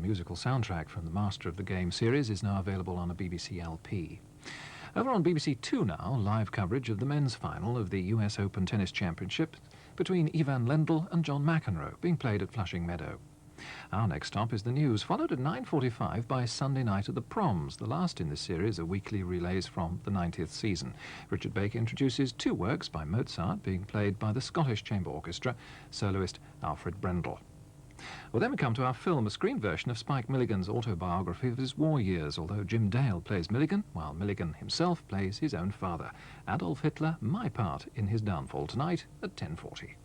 musical soundtrack from the Master of the Game series is now available on a BBC LP. Over on BBC2 now, live coverage of the men's final of the US Open Tennis Championship between Ivan Lendl and John McEnroe, being played at Flushing Meadow. Our next stop is the news, followed at 9:45 by Sunday Night at the Proms, the last in this series of weekly relays from the 90th season. Richard Baker introduces two works by Mozart being played by the Scottish Chamber Orchestra, soloist Alfred Brendel. Well, then we come to our film, a screen version of Spike Milligan's autobiography of his war years, although Jim Dale plays Milligan, while Milligan himself plays his own father. Adolf Hitler, my part in his downfall, tonight at 10:40.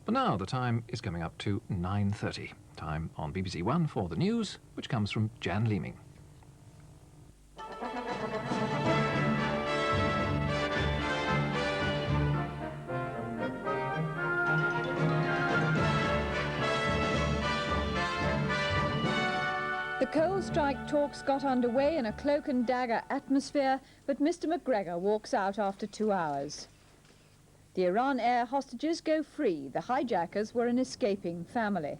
But now the time is coming up to 9:30. Time on BBC1 for the news, which comes from Jan Leeming. The coal strike talks got underway in a cloak and dagger atmosphere, but Mr. McGregor walks out after 2 hours. The Iran Air hostages go free. The hijackers were an escaping family.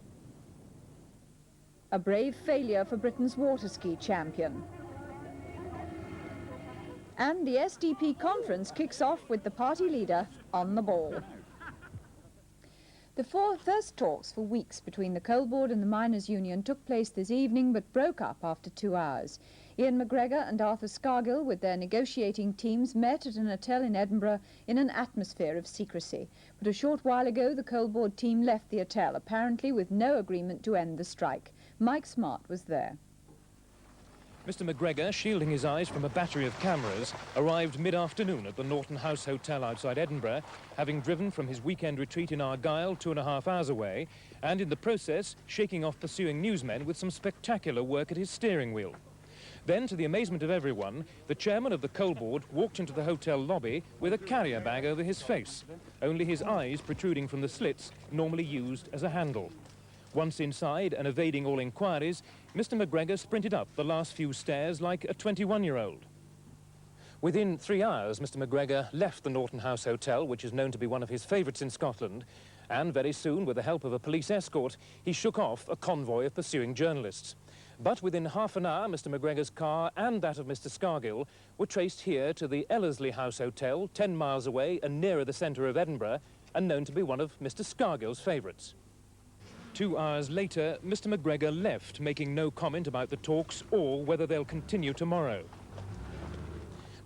A brave failure for Britain's water ski champion. And the SDP conference kicks off with the party leader on the ball. The first talks for weeks between the Coal Board and the Miners' Union took place this evening but broke up after 2 hours. Ian McGregor and Arthur Scargill with their negotiating teams met at an hotel in Edinburgh in an atmosphere of secrecy. But a short while ago the Coal Board team left the hotel, apparently with no agreement to end the strike. Mike Smart was there. Mr. McGregor, shielding his eyes from a battery of cameras, arrived mid-afternoon at the Norton House Hotel outside Edinburgh, having driven from his weekend retreat in Argyll 2.5 hours away, and in the process shaking off pursuing newsmen with some spectacular work at his steering wheel. Then, to the amazement of everyone, the chairman of the Coal Board walked into the hotel lobby with a carrier bag over his face, only his eyes protruding from the slits normally used as a handle. Once inside and evading all inquiries, Mr. McGregor sprinted up the last few stairs like a 21-year-old. Within 3 hours, Mr. McGregor left the Norton House Hotel, which is known to be one of his favourites in Scotland, and very soon, with the help of a police escort, he shook off a convoy of pursuing journalists. But within half an hour, Mr. McGregor's car and that of Mr. Scargill were traced here to the Ellerslie House Hotel, 10 miles away and nearer the centre of Edinburgh, and known to be one of Mr. Scargill's favourites. 2 hours later, Mr. McGregor left, making no comment about the talks or whether they'll continue tomorrow.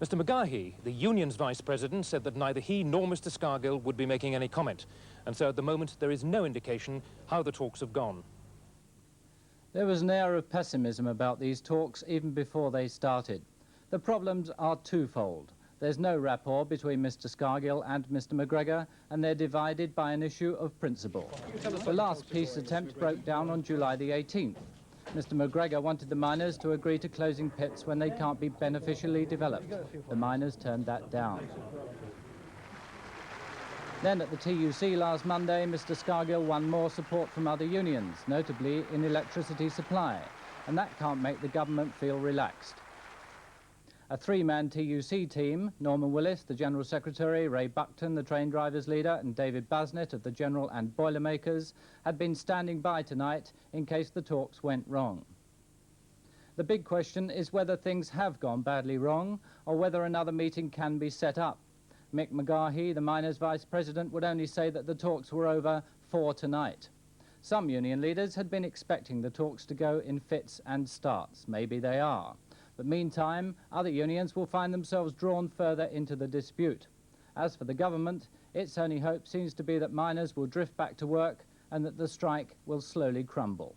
Mr. McGahey, the union's vice president, said that neither he nor Mr. Scargill would be making any comment, and so at the moment there is no indication how the talks have gone. There was an air of pessimism about these talks even before they started. The problems are twofold. There's no rapport between Mr. Scargill and Mr. McGregor, and they're divided by an issue of principle. The last peace attempt broke down on July the 18th. Mr. McGregor wanted the miners to agree to closing pits when they can't be beneficially developed. The miners turned that down. Then at the TUC last Monday, Mr. Scargill won more support from other unions, notably in electricity supply, and that can't make the government feel relaxed. A three-man TUC team, Norman Willis, the General Secretary, Ray Buckton, the train drivers leader, and David Basnett of the General and Boilermakers, had been standing by tonight in case the talks went wrong. The big question is whether things have gone badly wrong or whether another meeting can be set up. Mick McGahey, the miners' vice president, would only say that the talks were over for tonight. Some union leaders had been expecting the talks to go in fits and starts. Maybe they are. But meantime, other unions will find themselves drawn further into the dispute. As for the government, its only hope seems to be that miners will drift back to work and that the strike will slowly crumble.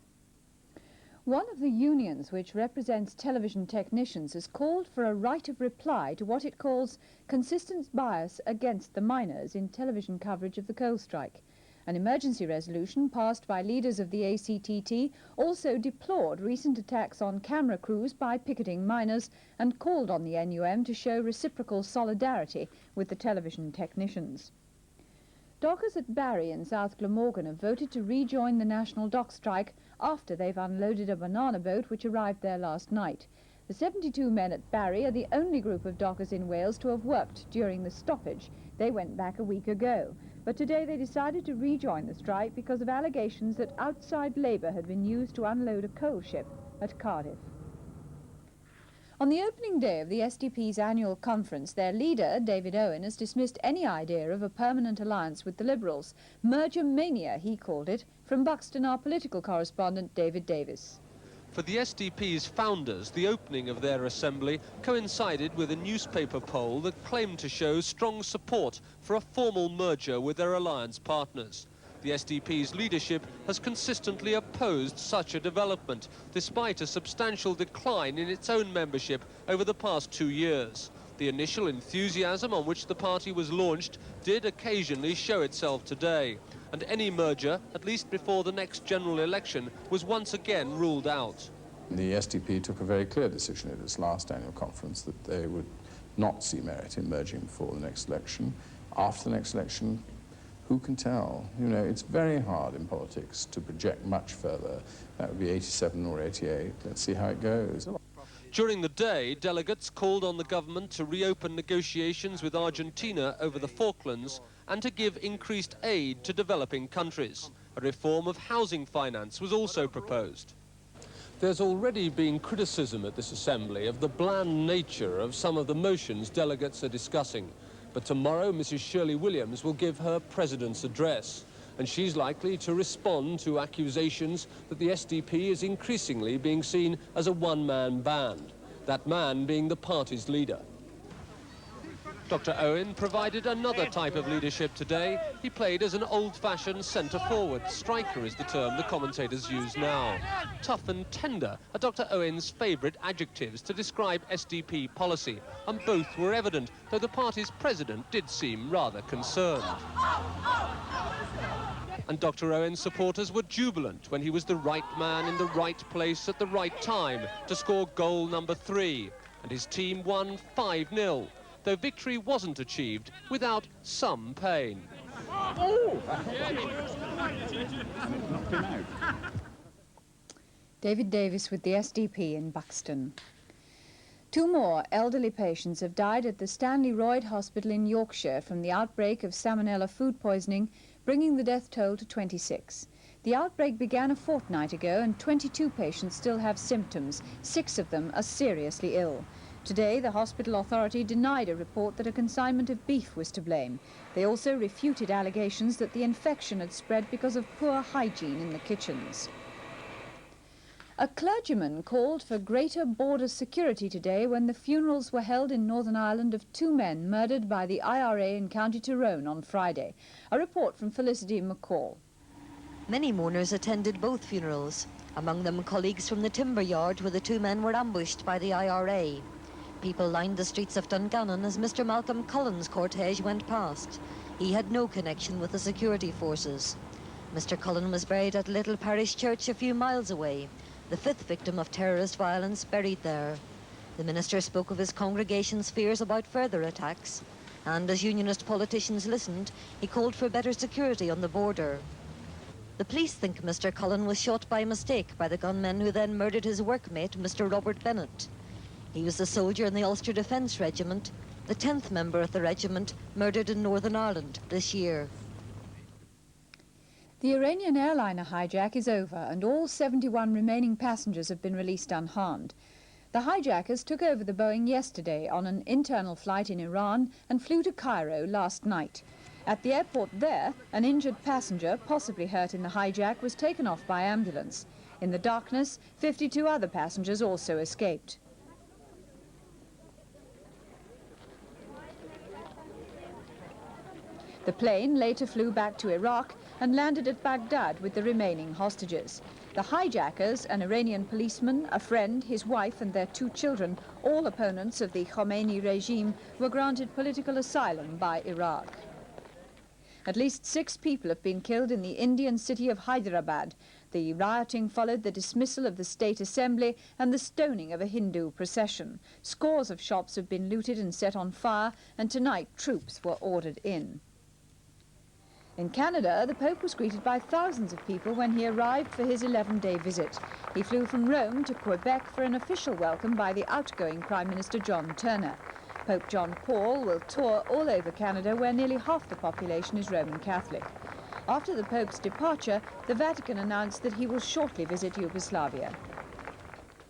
One of the unions, which represents television technicians, has called for a right of reply to what it calls consistent bias against the miners in television coverage of the coal strike. An emergency resolution passed by leaders of the ACTT also deplored recent attacks on camera crews by picketing miners and called on the NUM to show reciprocal solidarity with the television technicians. Dockers at Barry in South Glamorgan have voted to rejoin the national dock strike after they've unloaded a banana boat which arrived there last night. The 72 men at Barry are the only group of dockers in Wales to have worked during the stoppage. They went back a week ago. But today they decided to rejoin the strike because of allegations that outside labour had been used to unload a coal ship at Cardiff. On the opening day of the SDP's annual conference, their leader, David Owen, has dismissed any idea of a permanent alliance with the Liberals. Merger mania, he called it. From Buxton, our political correspondent, David Davis. For the SDP's founders, the opening of their assembly coincided with a newspaper poll that claimed to show strong support for a formal merger with their alliance partners. The SDP's leadership has consistently opposed such a development, despite a substantial decline in its own membership over the past 2 years. The initial enthusiasm on which the party was launched did occasionally show itself today, and any merger, at least before the next general election, was once again ruled out. The SDP took a very clear decision at its last annual conference that they would not see merit in merging before the next election. After the next election, who can tell? You know, it's very hard in politics to project much further. That would be 87 or 88. Let's see how it goes. During the day, delegates called on the government to reopen negotiations with Argentina over the Falklands and to give increased aid to developing countries. A reform of housing finance was also proposed. There's already been criticism at this assembly of the bland nature of some of the motions delegates are discussing. But tomorrow, Mrs. Shirley Williams will give her president's address, and she's likely to respond to accusations that the SDP is increasingly being seen as a one-man band, that man being the party's leader. Dr. Owen provided another type of leadership today. He played as an old-fashioned centre-forward. Striker is the term the commentators use now. Tough and tender are Dr. Owen's favourite adjectives to describe SDP policy, and both were evident, though the party's president did seem rather concerned. And Dr. Owen's supporters were jubilant when he was the right man in the right place at the right time to score goal number 3, and his team won 5-0. Though victory wasn't achieved without some pain. David Davis with the SDP in Buxton. 2 more elderly patients have died at the Stanley Royd Hospital in Yorkshire from the outbreak of salmonella food poisoning, bringing the death toll to 26. The outbreak began a fortnight ago and 22 patients still have symptoms. 6 of them are seriously ill. Today, the hospital authority denied a report that a consignment of beef was to blame. They also refuted allegations that the infection had spread because of poor hygiene in the kitchens. A clergyman called for greater border security today when the funerals were held in Northern Ireland of 2 men murdered by the IRA in County Tyrone on Friday. A report from Felicity McCall. Many mourners attended both funerals, among them colleagues from the timber yard where the 2 men were ambushed by the IRA. People lined the streets of Dungannon as Mr. Malcolm Cullen's cortege went past. He had no connection with the security forces. Mr. Cullen was buried at Little Parish Church a few miles away, the 5th victim of terrorist violence buried there. The minister spoke of his congregation's fears about further attacks, and as unionist politicians listened, he called for better security on the border. The police think Mr. Cullen was shot by mistake by the gunmen who then murdered his workmate, Mr. Robert Bennett. He was a soldier in the Ulster Defence Regiment, the 10th member of the regiment murdered in Northern Ireland this year. The Iranian airliner hijack is over and all 71 remaining passengers have been released unharmed. The hijackers took over the Boeing yesterday on an internal flight in Iran and flew to Cairo last night. At the airport there, an injured passenger, possibly hurt in the hijack, was taken off by ambulance. In the darkness, 52 other passengers also escaped. The plane later flew back to Iraq and landed at Baghdad with the remaining hostages. The hijackers, an Iranian policeman, a friend, his wife and their 2 children, all opponents of the Khomeini regime, were granted political asylum by Iraq. At least 6 people have been killed in the Indian city of Hyderabad. The rioting followed the dismissal of the state assembly and the stoning of a Hindu procession. Scores of shops have been looted and set on fire, and tonight troops were ordered in. In Canada, the Pope was greeted by thousands of people when he arrived for his 11-day visit. He flew from Rome to Quebec for an official welcome by the outgoing Prime Minister John Turner. Pope John Paul will tour all over Canada, where nearly half the population is Roman Catholic. After the Pope's departure, the Vatican announced that he will shortly visit Yugoslavia.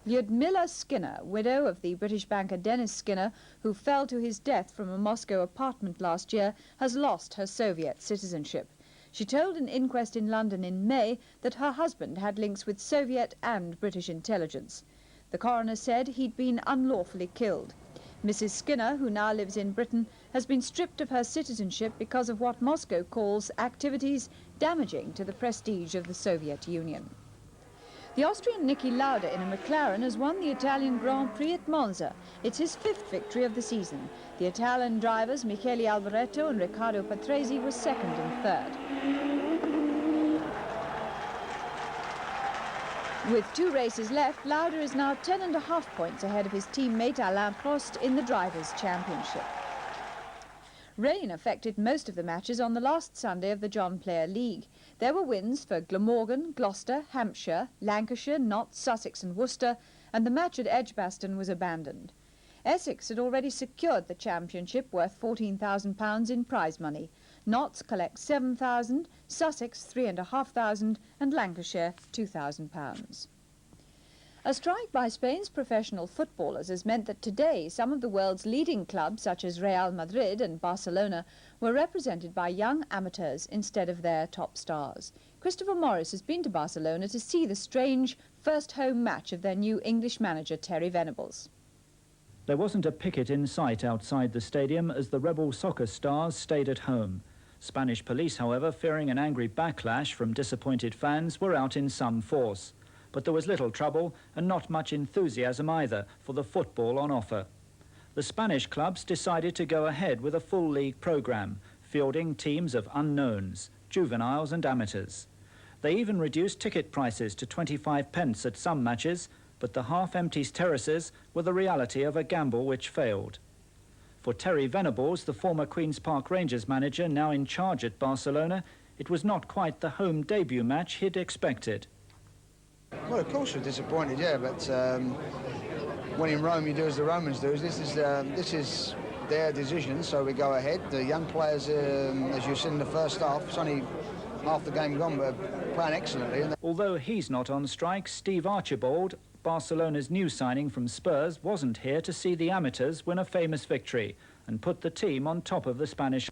Lyudmila Skinner, widow of the British banker Dennis Skinner, who fell to his death from a Moscow apartment last year, has lost her Soviet citizenship. She told an inquest in London in May that her husband had links with Soviet and British intelligence. The coroner said he'd been unlawfully killed. Mrs. Skinner, who now lives in Britain, has been stripped of her citizenship because of what Moscow calls activities damaging to the prestige of the Soviet Union. The Austrian Niki Lauda in a McLaren has won the Italian Grand Prix at Monza. It's his 5th victory of the season. The Italian drivers Michele Alboreto and Riccardo Patrese were 2nd and 3rd. With 2 races left, Lauda is now 10.5 points ahead of his teammate Alain Prost in the Drivers' Championship. Rain affected most of the matches on the last Sunday of the John Player League. There were wins for Glamorgan, Gloucester, Hampshire, Lancashire, Notts, Sussex and Worcester, and the match at Edgbaston was abandoned. Essex had already secured the championship worth £14,000 in prize money. Notts collects £7,000, Sussex £3,500 and Lancashire £2,000. A strike by Spain's professional footballers has meant that today some of the world's leading clubs, such as Real Madrid and Barcelona, were represented by young amateurs instead of their top stars. Christopher Morris has been to Barcelona to see the strange first home match of their new English manager, Terry Venables. There wasn't a picket in sight outside the stadium as the rebel soccer stars stayed at home. Spanish police, however, fearing an angry backlash from disappointed fans, were out in some force. But there was little trouble and not much enthusiasm either for the football on offer. The Spanish clubs decided to go ahead with a full league programme, fielding teams of unknowns, juveniles and amateurs. They even reduced ticket prices to 25 pence at some matches, but the half-empty terraces were the reality of a gamble which failed. For Terry Venables, the former Queen's Park Rangers manager now in charge at Barcelona, it was not quite the home debut match he'd expected. Well, of course we're disappointed, yeah, but when in Rome you do as the Romans do. This is their decision, so we go ahead. The young players, as you've seen in the first half, it's only half the game gone, but playing excellently. Although he's not on strike, Steve Archibald, Barcelona's new signing from Spurs, wasn't here to see the amateurs win a famous victory and put the team on top of the Spanish